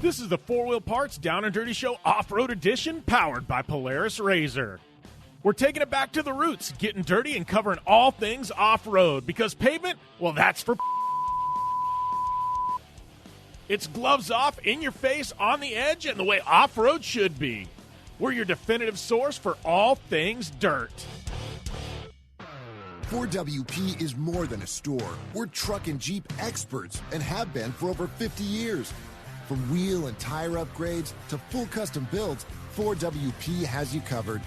This is the Four Wheel Parts Down and Dirty Show Off-Road Edition, powered by Polaris RZR. We're taking it back to the roots, getting dirty and covering all things off-road, because pavement, well, that's for it's gloves off, in your face, on the edge, and the way off-road should be. We're your definitive source for all things dirt. 4WP is more than a store. We're truck and Jeep experts and have been for over 50 years. From wheel and tire upgrades to full custom builds, 4WP has you covered.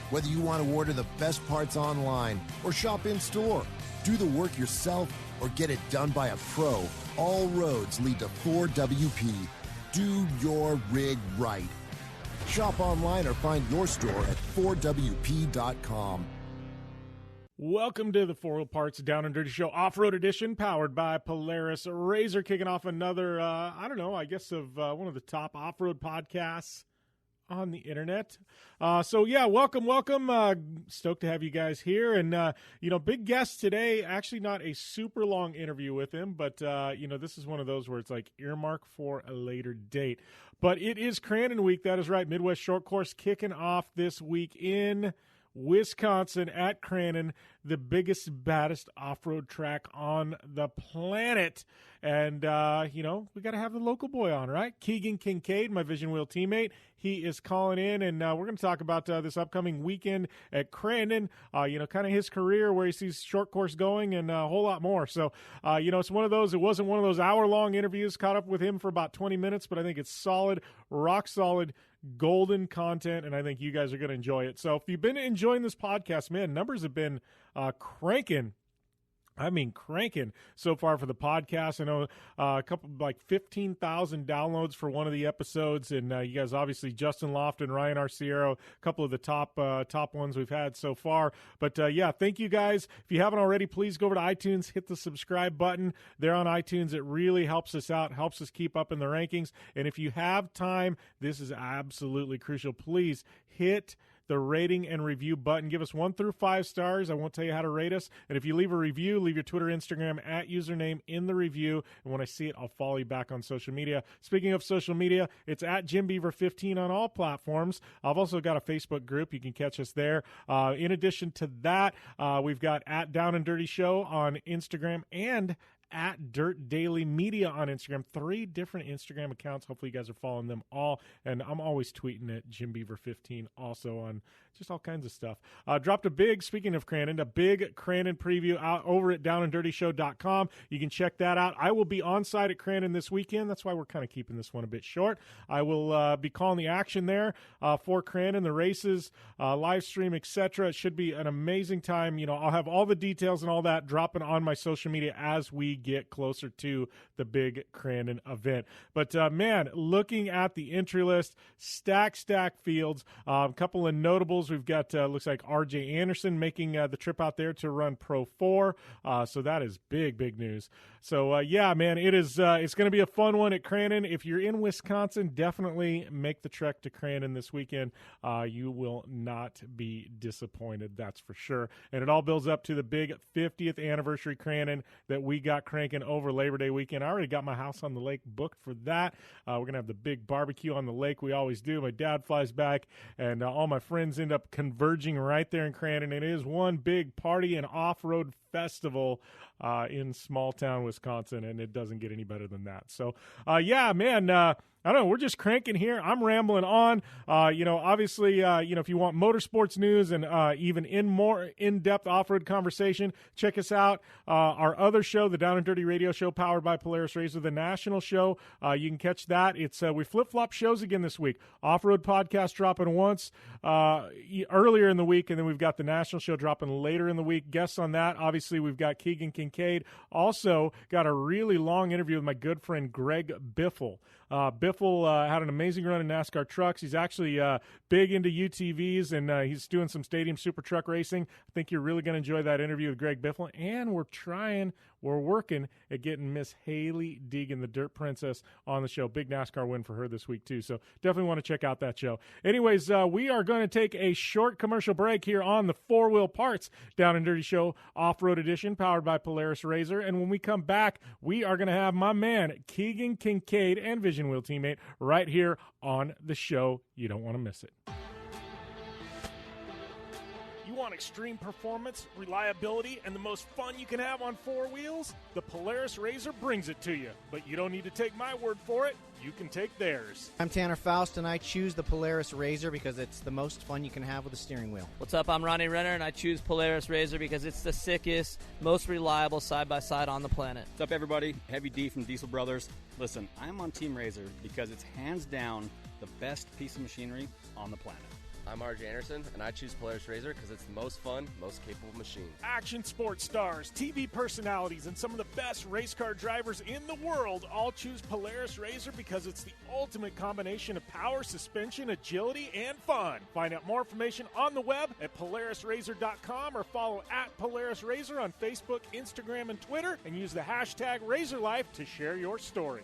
Whether you want to order the best parts online or shop in store, do the work yourself, or get it done by a pro, all roads lead to 4WP. Do your rig right. Shop online or find your store at 4WP.com. Welcome to the Four Wheel Parts Down and Dirty Show Off-Road Edition, powered by Polaris RZR, kicking off another, one of the top off-road podcasts on the internet. Welcome. Stoked to have you guys here. And, big guest today, actually not a super long interview with him, but, this is one of those where it's like earmark for a later date. But it is Crandon week. That is right. Midwest Short Course kicking off this week in Wisconsin at Crandon, the biggest, baddest off-road track on the planet. And, we got to have the local boy on, right? Keegan Kincaid, my Vision Wheel teammate. He is calling in, and we're going to talk about this upcoming weekend at Crandon, kind of his career, where he sees short course going, and a whole lot more. So, it's one of those, it wasn't one of those hour-long interviews, caught up with him for about 20 minutes, but I think it's solid, rock solid, golden content, and I think you guys are going to enjoy it. So if you've been enjoying this podcast, man, numbers have been cranking so far for the podcast. I know a couple, like 15,000 downloads for one of the episodes, and you guys, obviously, Justin Lofton, Ryan Arciero, a couple of the top ones we've had so far. But thank you guys. If you haven't already, please go over to iTunes, hit the subscribe button there on iTunes. It really helps us out, helps us keep up in the rankings. And if you have time, this is absolutely crucial. Please hit the rating and review button. Give us 1 through 5 stars. I won't tell you how to rate us. And if you leave a review, leave your Twitter, Instagram at username in the review. And when I see it, I'll follow you back on social media. Speaking of social media, it's at JimBeaver15 on all platforms. I've also got a Facebook group. You can catch us there. In addition to that, we've got at Down and Dirty Show on Instagram and at Dirt Daily Media on Instagram. 3 different Instagram accounts. Hopefully you guys are following them all. And I'm always tweeting at JimBeaver15 also on just all kinds of stuff. Dropped speaking of Crandon, a big Crandon preview out over at downanddirtyshow.com. You can check that out. I will be on site at Crandon this weekend. That's why we're kind of keeping this one a bit short. I will be calling the action there for Crandon, the races, live stream, etc. It should be an amazing time. I'll have all the details and all that dropping on my social media as we get closer to the big Crandon event. But man, looking at the entry list, stack fields, a couple of notables. We've got looks like RJ Anderson making the trip out there to run Pro 4. So that is big news. So man, it's going to be a fun one at Crandon. If you're in Wisconsin, definitely make the trek to Crandon this weekend. You will not be disappointed, that's for sure. And it all builds up to the big 50th anniversary Crandon that we got cranking over Labor Day weekend. I already got my house on the lake booked for that. We're going to have the big barbecue on the lake. We always do. My dad flies back, and all my friends end up converging right there in Crandon. It is one big party and off-road festival in small town Wisconsin, and it doesn't get any better than that. So, man, I don't know. We're just cranking here. I'm rambling on. Obviously, if you want motorsports news and even more in-depth off-road conversation, check us out. Our other show, the Down and Dirty Radio Show, powered by Polaris RZR, the national show. You can catch that. It's we flip-flop shows again this week. Off-road podcast dropping once earlier in the week, and then we've got the national show dropping later in the week. Guests on that, obviously, we've got Keegan Kincaid. Also got a really long interview with my good friend Greg Biffle. Biffle had an amazing run in NASCAR trucks. He's actually big into UTVs, and he's doing some stadium super truck racing. I think you're really going to enjoy that interview with Greg Biffle. And we're trying we're working at getting Miss Haley Deegan, the Dirt Princess, on the show. Big NASCAR win for her this week, too. So definitely want to check out that show. Anyways, we are going to take a short commercial break here on the Four Wheel Parts Down and Dirty Show Off-Road Edition, powered by Polaris RZR. And when we come back, we are going to have my man, Keegan Kincaid, and Vision Wheel teammate right here on the show. You don't want to miss it. You want extreme performance, reliability, and the most fun you can have on four wheels? The Polaris RZR brings it to you. But you don't need to take my word for it. You can take theirs. I'm Tanner Faust, and I choose the Polaris RZR because it's the most fun you can have with a steering wheel. What's up? I'm Ronnie Renner, and I choose Polaris RZR because it's the sickest, most reliable side-by-side on the planet. What's up, everybody? Heavy D from Diesel Brothers. Listen, I'm on Team RZR because it's hands down the best piece of machinery on the planet. I'm RJ Anderson, and I choose Polaris RZR because it's the most fun, most capable machine. Action sports stars, TV personalities, and some of the best race car drivers in the world all choose Polaris RZR because it's the ultimate combination of power, suspension, agility, and fun. Find out more information on the web at PolarisRZR.com or follow at Polaris RZR on Facebook, Instagram, and Twitter, and use the hashtag RazorLife to share your story.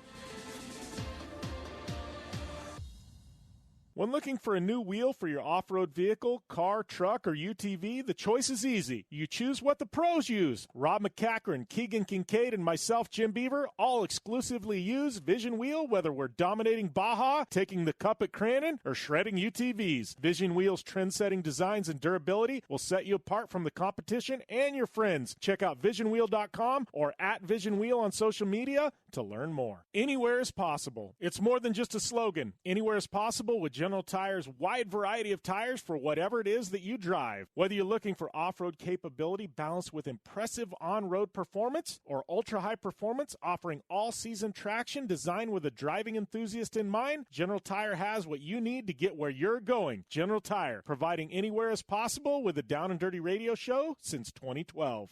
When looking for a new wheel for your off-road vehicle, car, truck, or UTV, the choice is easy. You choose what the pros use. Rob McCachran, Keegan Kincaid, and myself, Jim Beaver, all exclusively use Vision Wheel, whether we're dominating Baja, taking the cup at Crandon, or shredding UTVs. Vision Wheel's trend-setting designs and durability will set you apart from the competition and your friends. Check out VisionWheel.com or at Vision Wheel on social media to learn more. Anywhere is possible. It's more than just a slogan. Anywhere is possible with General Tire's wide variety of tires for whatever it is that you drive. Whether you're looking for off-road capability balanced with impressive on-road performance or ultra-high performance offering all-season traction designed with a driving enthusiast in mind, General Tire has what you need to get where you're going. General Tire, providing anywhere is possible with a Down and Dirty radio show since 2012.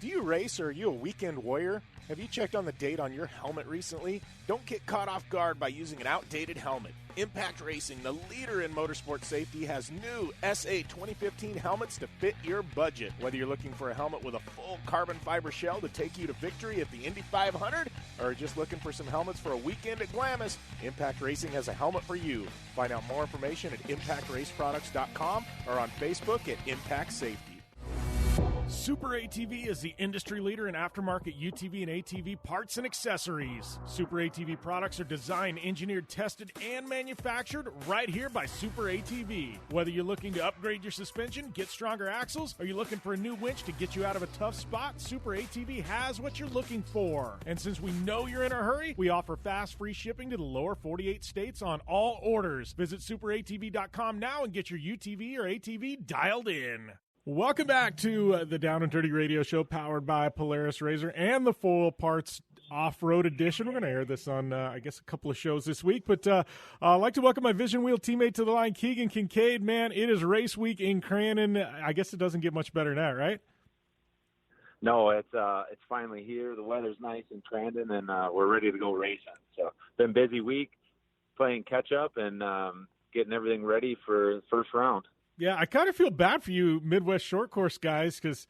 Do you race or are you a weekend warrior? Have you checked on the date on your helmet recently? Don't get caught off guard by using an outdated helmet. Impact Racing, the leader in motorsport safety, has new SA 2015 helmets to fit your budget. Whether you're looking for a helmet with a full carbon fiber shell to take you to victory at the Indy 500 or just looking for some helmets for a weekend at Glamis, Impact Racing has a helmet for you. Find out more information at impactraceproducts.com or on Facebook at Impact Safety. Super ATV is the industry leader in aftermarket UTV and ATV parts and accessories. Super ATV products are designed, engineered, tested, and manufactured right here by Super ATV. Whether you're looking to upgrade your suspension, get stronger axles, or you're looking for a new winch to get you out of a tough spot, Super ATV has what you're looking for. And since we know you're in a hurry, we offer fast, free shipping to the lower 48 states on all orders. Visit superatv.com now and get your UTV or ATV dialed in. Welcome back to the Down and Dirty Radio Show, powered by Polaris RZR and the Four Wheel Parts Off-Road Edition. We're going to air this on, I guess, a couple of shows this week. But I'd like to welcome my Vision Wheel teammate to the line, Keegan Kincaid. Man, it is race week in Crandon. I guess it doesn't get much better than that, right? No, it's finally here. The weather's nice in Crandon, and we're ready to go racing. So been busy week, playing catch-up and getting everything ready for the first round. Yeah, I kind of feel bad for you Midwest short course guys because,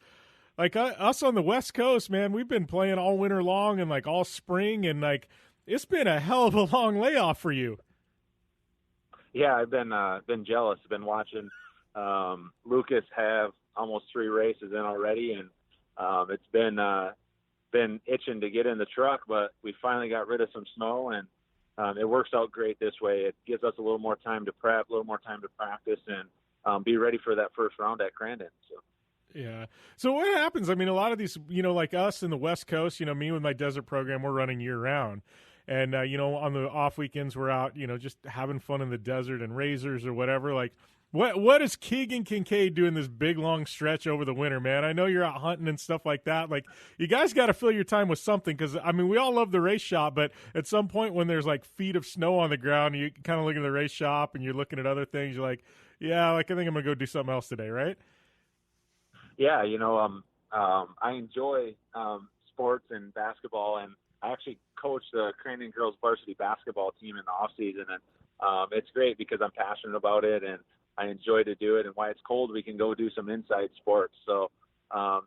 like, us on the West Coast, man, we've been playing all winter long and, like, all spring, and, like, it's been a hell of a long layoff for you. Yeah, I've been jealous. I've been watching Lucas have almost 3 races in already, and it's been itching to get in the truck, but we finally got rid of some snow, and it works out great this way. It gives us a little more time to prep, a little more time to practice, and be ready for that first round at Crandon. Yeah. So what happens? I mean, a lot of these, like us in the West Coast, me with my desert program, we're running year round. And, on the off weekends, we're out, just having fun in the desert and razors or whatever. Like, what does Keegan Kincaid do in this big, long stretch over the winter, man? I know you're out hunting and stuff like that. Like, you guys got to fill your time with something because, I mean, we all love the race shop, but at some point when there's, like, feet of snow on the ground, you kind of look at the race shop and you're looking at other things, you're like, yeah, like, I think I'm going to go do something else today, right? Yeah, I enjoy sports and basketball, and I actually coach the Crandon girls varsity basketball team in the off season, and it's great because I'm passionate about it and I enjoy to do it. And while it's cold, we can go do some inside sports. So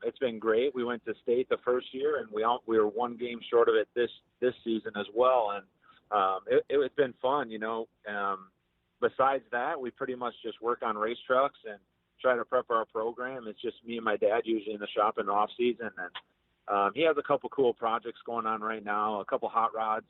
it's been great. We went to state the first year, and we were one game short of it this season as well. And it's been fun, besides that, we pretty much just work on race trucks and try to prep our program. It's just me and my dad usually in the shop in the off season. And he has a couple cool projects going on right now, a couple hot rods,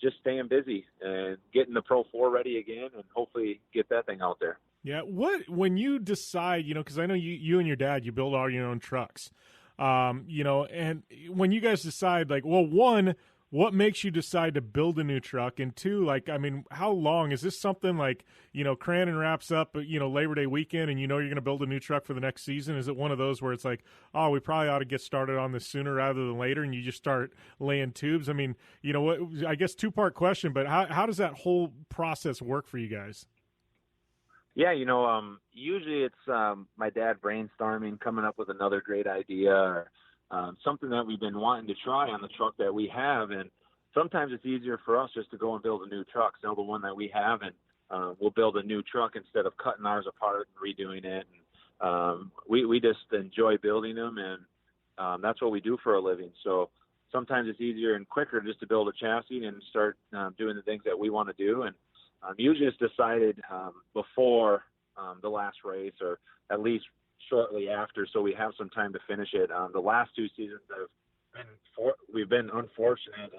just staying busy and getting the Pro 4 ready again and hopefully get that thing out there. Yeah. When you decide, because I know you and your dad, you build all your own trucks, and when you guys decide, one, what makes you decide to build a new truck? And two, how long is this something Crandon wraps up, Labor Day weekend and you're going to build a new truck for the next season? Is it one of those where it's like, oh, we probably ought to get started on this sooner rather than later, and you just start laying tubes? I guess two-part question, but how does that whole process work for you guys? Yeah, usually it's my dad brainstorming, coming up with another great idea or something that we've been wanting to try on the truck that we have. And sometimes it's easier for us just to go and build a new truck, sell the one that we have, and we'll build a new truck instead of cutting ours apart and redoing it. And we just enjoy building them, and that's what we do for a living. So sometimes it's easier and quicker just to build a chassis and start doing the things that we want to do. And usually it's decided before the last race or at least shortly after, so we have some time to finish it. The last two seasons we've been unfortunate.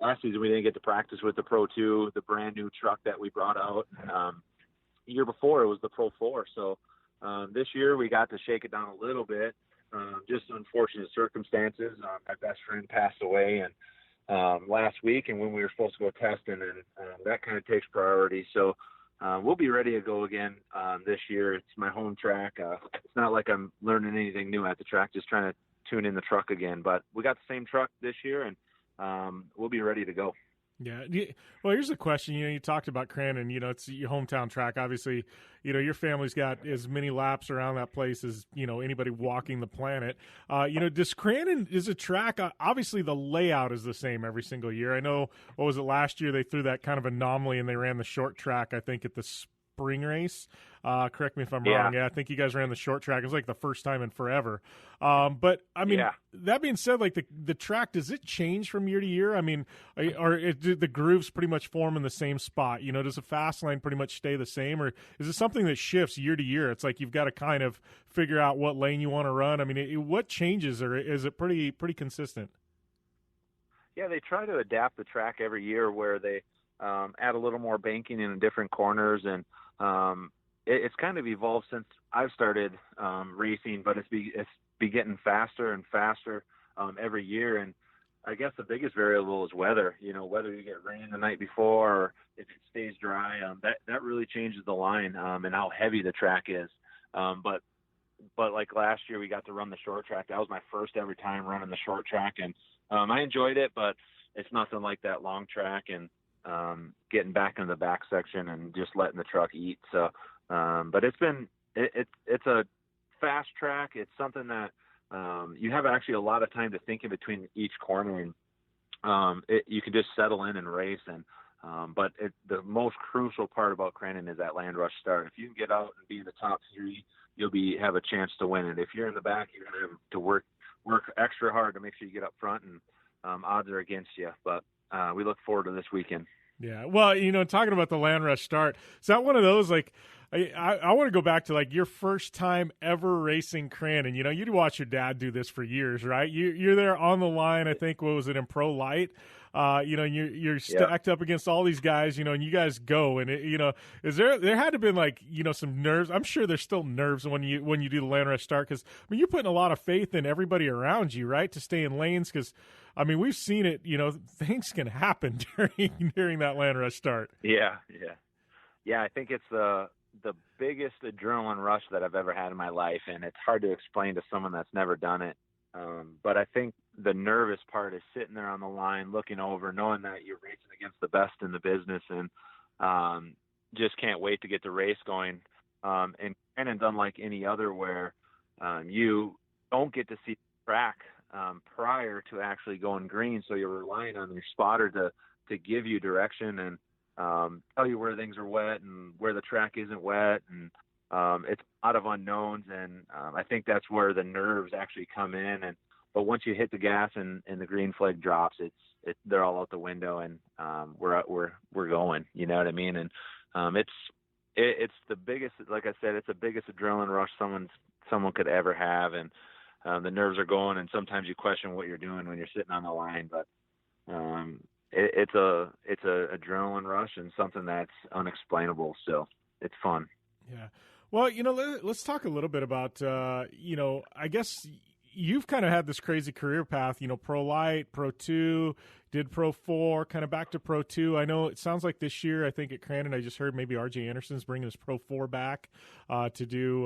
Last season we didn't get to practice with the Pro 2, the brand new truck that we brought out. The year before it was the Pro 4. So this year we got to shake it down a little bit. Just unfortunate circumstances. My best friend passed away and last week, and when we were supposed to go testing, and that kind of takes priority. So we'll be ready to go again this year. It's my home track. It's not like I'm learning anything new at the track, just trying to tune in the truck again. But we got the same truck this year, and we'll be ready to go. Yeah. Well, here's the question. You talked about Crandon. It's your hometown track. Obviously, your family's got as many laps around that place as, anybody walking the planet. Does Crandon is a track? Obviously, the layout is the same every single year. I know, what was it, last year they threw that kind of anomaly and they ran the short track, I think, at the spring race. Correct me if I'm wrong. Yeah, I think you guys ran the short track. It was like the first time in forever. But that being said, the track, does it change from year to year? Do the grooves pretty much form in the same spot? Does the fast line pretty much stay the same, or is it something that shifts year to year? It's like you've got to kind of figure out what lane you want to run. What changes, or is it pretty consistent? Yeah, they try to adapt the track every year where they add a little more banking in different corners, and it's kind of evolved since I've started racing, but it's be getting faster and faster every year. And I guess the biggest variable is weather. Whether you get rain the night before or if it stays dry, that really changes the line and how heavy the track is. But like last year, we got to run the short track. That was my first ever time running the short track, and I enjoyed it, but it's nothing like that long track and getting back into the back section and just letting the truck eat. So, but it's a fast track. It's something that you have actually a lot of time to think in between each corner, and you can just settle in and race. And but the most crucial part about Crandon is that land rush start. If you can get out and be in the top three, you'll have a chance to win it. If you're in the back, you're going to have to work extra hard to make sure you get up front, and odds are against you. But we look forward to this weekend. Yeah. Well, talking about the land rush start, is that one of those, I want to go back to your first time ever racing Crandon. You'd watch your dad do this for years, right? You're there on the line. I think, what was it, in Pro Light? You're stacked up against all these guys, and you guys go, and is there had to been some nerves. I'm sure there's still nerves when you do the land rush start, because you're putting a lot of faith in everybody around you, right, to stay in lanes, because we've seen it. Things can happen during that land rush start. Yeah. I think it's the biggest adrenaline rush that I've ever had in my life, and it's hard to explain to someone that's never done it. But I think the nervous part is sitting there on the line, looking over, knowing that you're racing against the best in the business, and just can't wait to get the race going. And Crandon's unlike any other, where you don't get to see the track prior to actually going green, so you're relying on your spotter to give you direction and tell you where things are wet and where the track isn't wet, and it's a lot of unknowns, and I think that's where the nerves actually come in. But once you hit the gas and the green flag drops, they're all out the window, and we're going. You know what I mean? And it's the biggest, like I said, it's the biggest adrenaline rush someone could ever have, and the nerves are going, and sometimes you question what you're doing when you're sitting on the line. But it's a adrenaline rush and something that's unexplainable. So it's fun. Yeah. Well, let's talk a little bit about, I guess you've kind of had this crazy career path, Pro Light, Pro 2, did Pro 4, kind of back to Pro 2. I know it sounds like this year, I think at Crandon, I just heard maybe RJ Anderson's bringing his Pro 4 back to do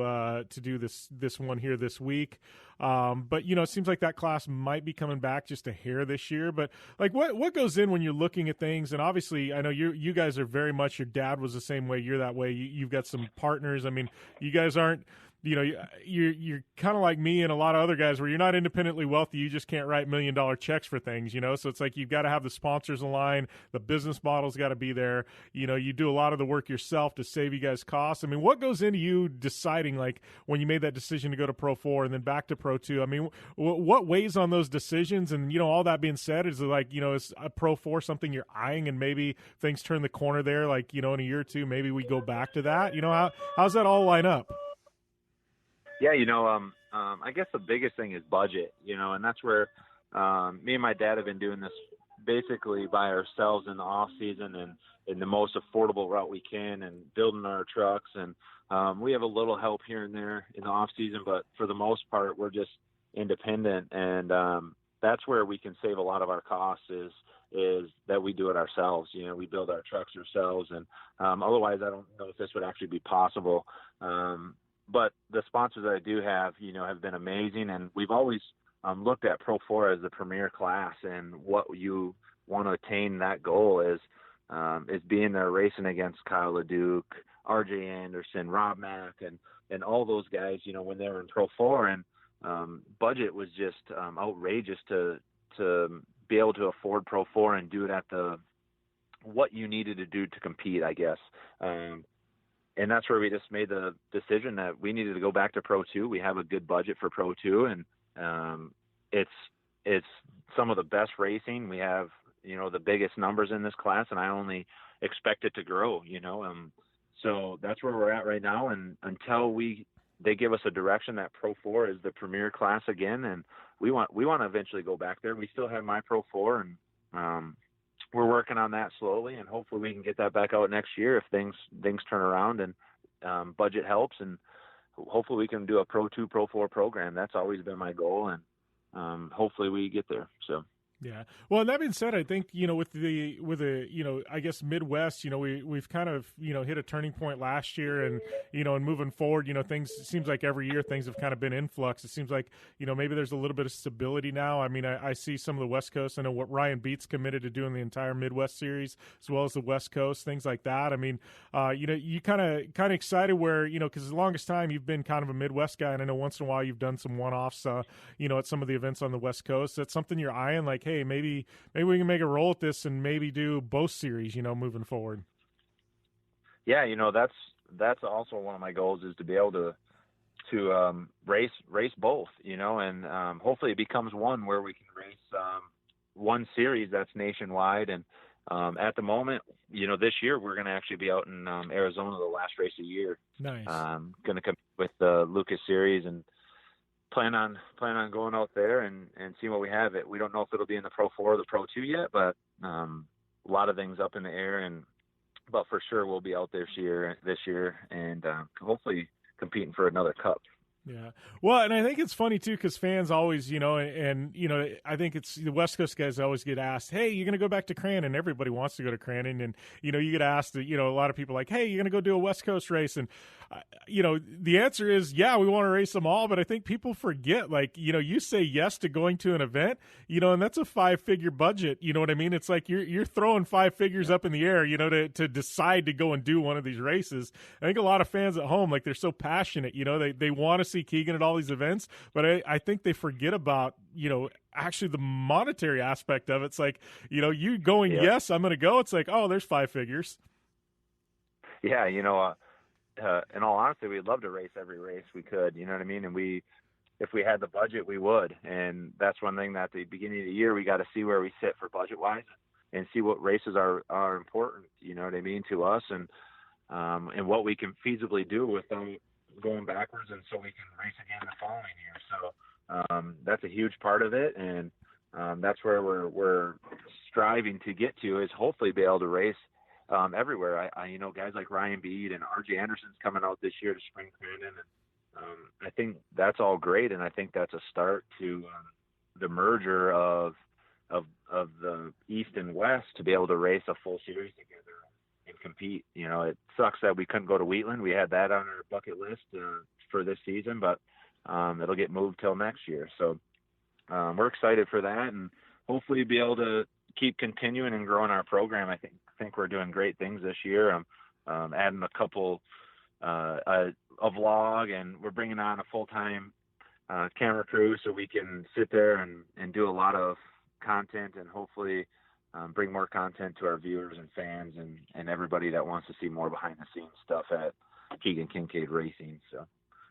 this one here this week. But it seems like that class might be coming back just a hair this year. But like, what goes in when you're looking at things? And obviously, I know you guys are very much. Your dad was the same way. You're that way. You've got some partners. I mean, you guys aren't. You're kind of like me and a lot of other guys where you're not independently wealthy. You just can't write $1 million checks for things, So it's like you've got to have the sponsors align. The business model's got to be there. You do a lot of the work yourself to save you guys costs. I mean, what goes into you deciding, like, when you made that decision to go to Pro 4 and then back to Pro 2? I mean, what weighs on those decisions? And, all that being said, is it like, is a Pro 4 something you're eyeing and maybe things turn the corner there, like, in a year or two, maybe we go back to that? How's that all line up? Yeah, I guess the biggest thing is budget, and that's where me and my dad have been doing this basically by ourselves in the off season and in the most affordable route we can, and building our trucks. And we have a little help here and there in the off season, but for the most part, we're just independent. And that's where we can save a lot of our costs is that we do it ourselves. We build our trucks ourselves, and otherwise I don't know if this would actually be possible. But the sponsors that I do have, have been amazing, and we've always looked at Pro 4 as the premier class, and what you want to attain that goal is being there racing against Kyle LeDuc, RJ Anderson, Rob Mack, and all those guys, when they were in Pro 4, and budget was just outrageous to be able to afford Pro 4 and do it at what you needed to do to compete, I guess. And that's where we just made the decision that we needed to go back to Pro 2. We have a good budget for Pro 2, and it's some of the best racing. We have, the biggest numbers in this class, and I only expect it to grow, So that's where we're at right now. And until they give us a direction that Pro 4 is the premier class again, and we want to eventually go back there. We still have my Pro 4, and we're working on that slowly, and hopefully we can get that back out next year if things turn around and budget helps, and hopefully we can do a Pro 2, Pro 4 program. That's always been my goal, and hopefully we get there. So. Yeah. Well, and that being said, I think, with the I guess Midwest, we've kind of, hit a turning point last year, and, and moving forward, things, it seems like every year things have kind of been in flux. It seems like, maybe there's a little bit of stability now. I mean, I see some of the West Coast. I know what Ryan Beats committed to doing the entire Midwest series, as well as the West Coast, things like that. I mean, you kind of excited where, because the longest time you've been kind of a Midwest guy, and I know once in a while you've done some one-offs, at some of the events on the West Coast. That's something you're eyeing, like, hey, maybe we can make a roll at this and maybe do both series, moving forward. Yeah, that's also one of my goals, is to be able to race both, and hopefully it becomes one where we can race one series that's nationwide. And at the moment, this year we're going to actually be out in Arizona the last race of the year. Nice. Going to come with the Lucas Series, and plan on going out there and seeing what we have. We don't know if it'll be in the Pro 4 or the Pro 2 yet, but a lot of things up in the air, but for sure we'll be out this year, and hopefully competing for another cup. Yeah. Well, and I think it's funny too, because fans always, I think it's the West Coast guys always get asked, hey, you're going to go back to Crandon. Everybody wants to go to Crandon. And, you get asked, a lot of people like, hey, you're going to go do a West Coast race. And, the answer is, yeah, we want to race them all. But I think people forget, like, you say yes to going to an event, and that's a 5-figure budget. You know what I mean? It's like you're throwing 5 figures up in the air, to decide to go and do one of these races. I think a lot of fans at home, like, they're so passionate, they want to see Keegan at all these events, but I think they forget about, actually the monetary aspect of it. It's like, you going, yes, I'm going to go. It's like, oh, there's 5 figures. Yeah. in all honesty, we'd love to race every race we could. You know what I mean? And if we had the budget, we would. And that's one thing that at the beginning of the year, we got to see where we sit for budget wise and see what races are important. You know what I mean, to us, and what we can feasibly do without going backwards, and so we can race again the following year. So that's a huge part of it, and that's where we're striving to get to, is hopefully be able to race everywhere. I you know, guys like Ryan Bead and RJ Anderson's coming out this year to spring Crandon, and I think that's all great, and I think that's a start to the merger of the East and West to be able to race a full series together and compete. You know, it sucks that we couldn't go to Wheatland. We had that on our bucket list for this season, but it'll get moved till next year. So we're excited for that, and hopefully be able to keep continuing and growing our program. I think we're doing great things this year. Adding a couple a vlog, and we're bringing on a full-time camera crew so we can sit there and do a lot of content, and hopefully bring more content to our viewers and fans and everybody that wants to see more behind the scenes stuff at Keegan Kincaid Racing. So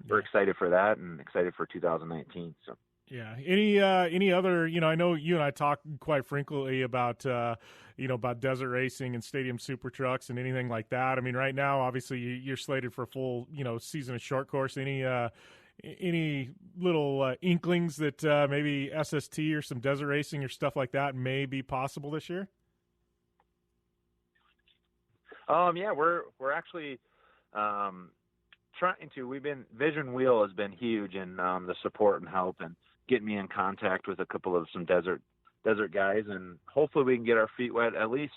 we're excited for that and excited for 2019. So. Yeah. Any other, you know, I know you and I talk quite frequently about, you know, about desert racing and stadium super trucks and anything like that. I mean, right now, obviously you're slated for a full, you know, season of short course. Any little inklings that maybe SST or some desert racing or stuff like that may be possible this year? Yeah, we're actually trying to. Vision Wheel has been huge in the support and help and getting me in contact with a couple of some desert guys, and hopefully we can get our feet wet, at least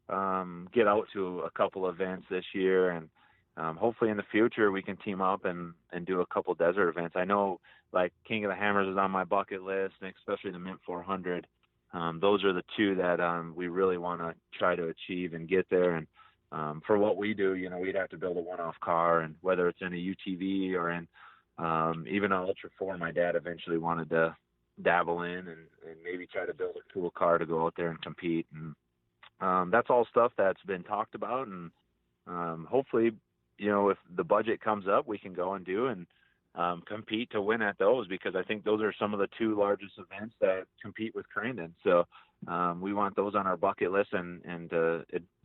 get out to a couple events this year, and hopefully in the future we can team up and do a couple desert events. I know, like, King of the Hammers is on my bucket list, and especially the Mint 400. Those are the two that we really want to try to achieve and get there. And for what we do, you know, we'd have to build a one-off car, and whether it's in a UTV or in even an Ultra 4, my dad eventually wanted to dabble in and maybe try to build a cool car to go out there and compete. And that's all stuff that's been talked about, and hopefully, you know, if the budget comes up, we can go and do and compete to win at those, because I think those are some of the two largest events that compete with Crandon. So we want those on our bucket list and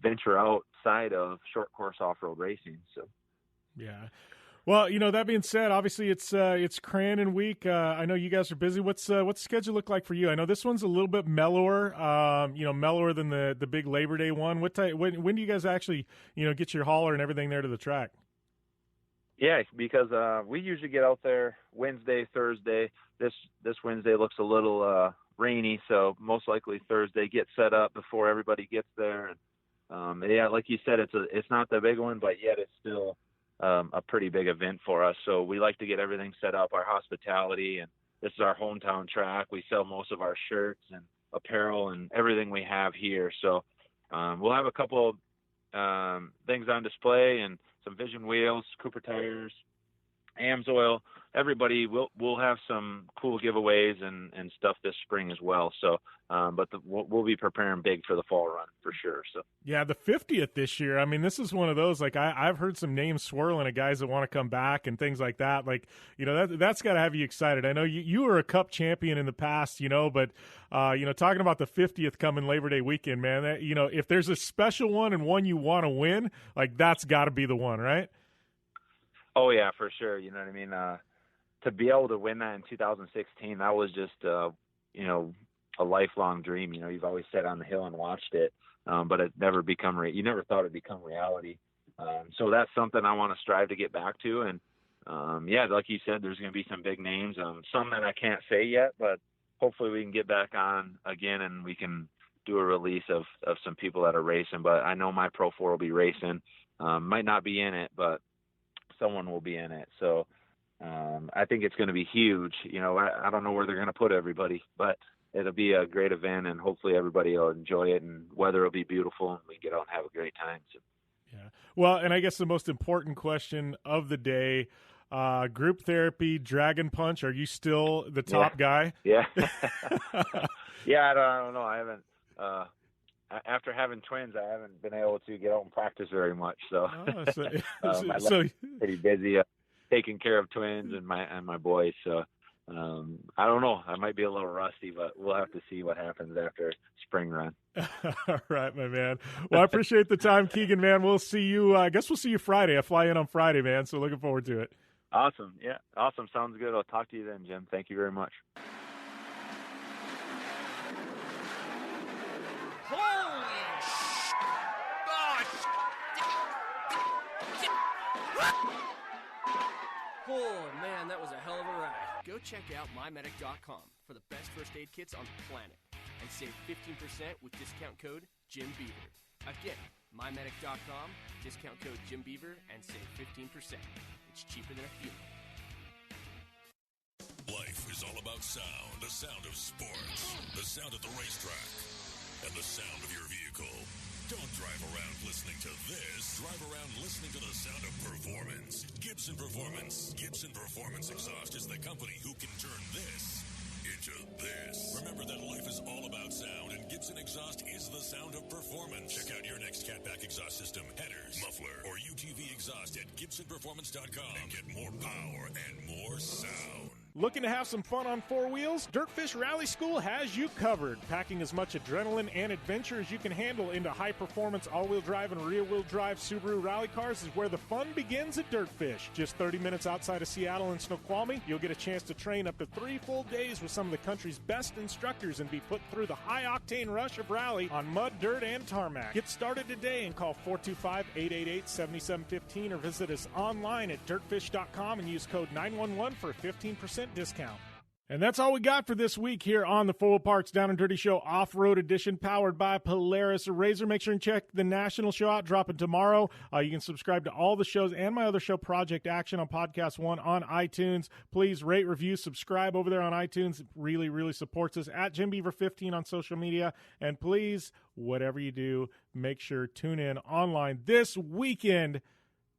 venture outside of short course off-road racing. So, yeah. Well, you know, that being said, obviously it's Crandon week. I know you guys are busy. What's the schedule look like for you? I know this one's a little bit mellower, you know, mellower than the big Labor Day one. When do you guys actually, you know, get your hauler and everything there to the track? Yeah, because we usually get out there Wednesday, Thursday. This Wednesday looks a little rainy, so most likely Thursday get set up before everybody gets there. And yeah, like you said, it's not the big one, but yet it's still a pretty big event for us. So we like to get everything set up, our hospitality, and this is our hometown track. We sell most of our shirts and apparel and everything we have here. So we'll have a couple things on display, and some Vision wheels, Cooper tires, AMSOIL. Everybody will have some cool giveaways and stuff this spring as well. So, but we'll be preparing big for the fall run for sure. So yeah, the 50th this year. I mean, this is one of those, like, I've heard some names swirling of guys that want to come back and things like that. Like, you know, that's got to have you excited. I know you were a Cup champion in the past, you know, but you know, talking about the 50th coming Labor Day weekend, man, that, you know, if there's a special one and one you want to win, like, that's got to be the one, right? Oh yeah, for sure. You know what I mean? To be able to win that in 2016, that was just, you know, a lifelong dream. You know, you've always sat on the hill and watched it, but it never you never thought it'd become reality. So that's something I want to strive to get back to. And yeah, like you said, there's going to be some big names, some that I can't say yet, but hopefully we can get back on again and we can do a release of some people that are racing. But I know my Pro 4 will be racing, might not be in it, but someone will be in it. So I think it's going to be huge. You know, I don't know where they're going to put everybody, but it'll be a great event, and hopefully everybody will enjoy it, and weather will be beautiful, and we get out and have a great time. So. Yeah. Well, and I guess the most important question of the day, group therapy, Dragon Punch, are you still the top guy? Yeah. Yeah, I don't know. I haven't after having twins, I haven't been able to get out and practice very much. So, so pretty busy taking care of twins and my boys. So I don't know. I might be a little rusty, but we'll have to see what happens after spring run. All right, my man. Well, I appreciate the time, Keegan, man. We'll see you. I guess we'll see you Friday. I fly in on Friday, man. So looking forward to it. Awesome. Yeah. Awesome. Sounds good. I'll talk to you then, Jim. Thank you very much. Oh, man, that was a hell of a ride. Go check out MyMedic.com for the best first aid kits on the planet and save 15% with discount code JimBeaver. Again, MyMedic.com, discount code JimBeaver, and save 15%. It's cheaper than a funeral. Life is all about sound. The sound of sports, the sound of the racetrack, and the sound of your vehicle. Don't drive around listening to this. Drive around listening to the sound of performance. Gibson Performance. Gibson Performance Exhaust is the company who can turn this into this. Remember that life is all about sound, and Gibson Exhaust is the sound of performance. Check out your next catback exhaust system, headers, muffler, or UTV exhaust at GibsonPerformance.com and get more power and more sound. Looking to have some fun on four wheels? Dirtfish Rally School has you covered. Packing as much adrenaline and adventure as you can handle into high-performance all-wheel drive and rear-wheel drive Subaru rally cars is where the fun begins at Dirtfish. Just 30 minutes outside of Seattle in Snoqualmie, you'll get a chance to train up to 3 full days with some of the country's best instructors and be put through the high-octane rush of rally on mud, dirt, and tarmac. Get started today and call 425-888-7715 or visit us online at dirtfish.com and use code 911 for a 15% discount. And that's all we got for this week here on the Full Parts Down and Dirty Show Off-Road Edition, powered by Polaris Razor. Make sure and check the national show out, dropping tomorrow. You can subscribe to all the shows and my other show, Project Action, on Podcast One on iTunes. Please rate, review, subscribe over there on iTunes. It really, really supports us. At JimBeaver15 on social media. And please, whatever you do, make sure tune in online this weekend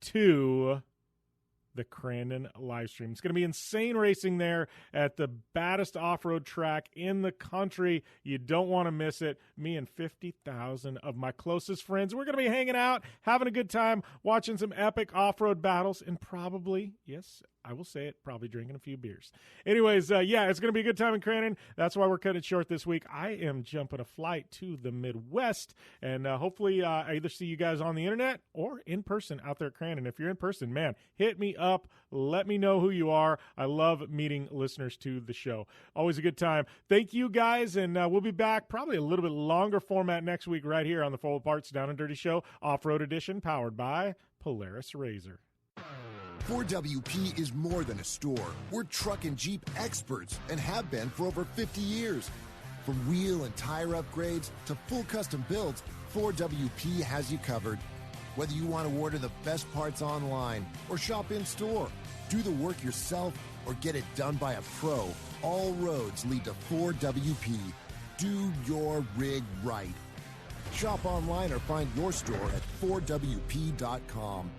to the Crandon live stream. It's going to be insane racing there at the baddest off-road track in the country. You don't want to miss it. Me and 50,000 of my closest friends. We're going to be hanging out, having a good time, watching some epic off-road battles, and probably, yes, I will say it, probably drinking a few beers. Anyways, yeah, it's going to be a good time in Crandon. That's why we're cutting it short this week. I am jumping a flight to the Midwest, and hopefully I either see you guys on the internet or in person out there at Crandon. If you're in person, man, hit me up. Let me know who you are. I love meeting listeners to the show. Always a good time. Thank you, guys, and we'll be back probably a little bit longer format next week right here on the Full Parts Down and Dirty Show Off-Road Edition, powered by Polaris Razor. 4WP is more than a store. We're truck and Jeep experts and have been for over 50 years. From wheel and tire upgrades to full custom builds, 4WP has you covered. Whether you want to order the best parts online or shop in store, do the work yourself, or get it done by a pro, all roads lead to 4WP. Do your rig right. Shop online or find your store at 4WP.com.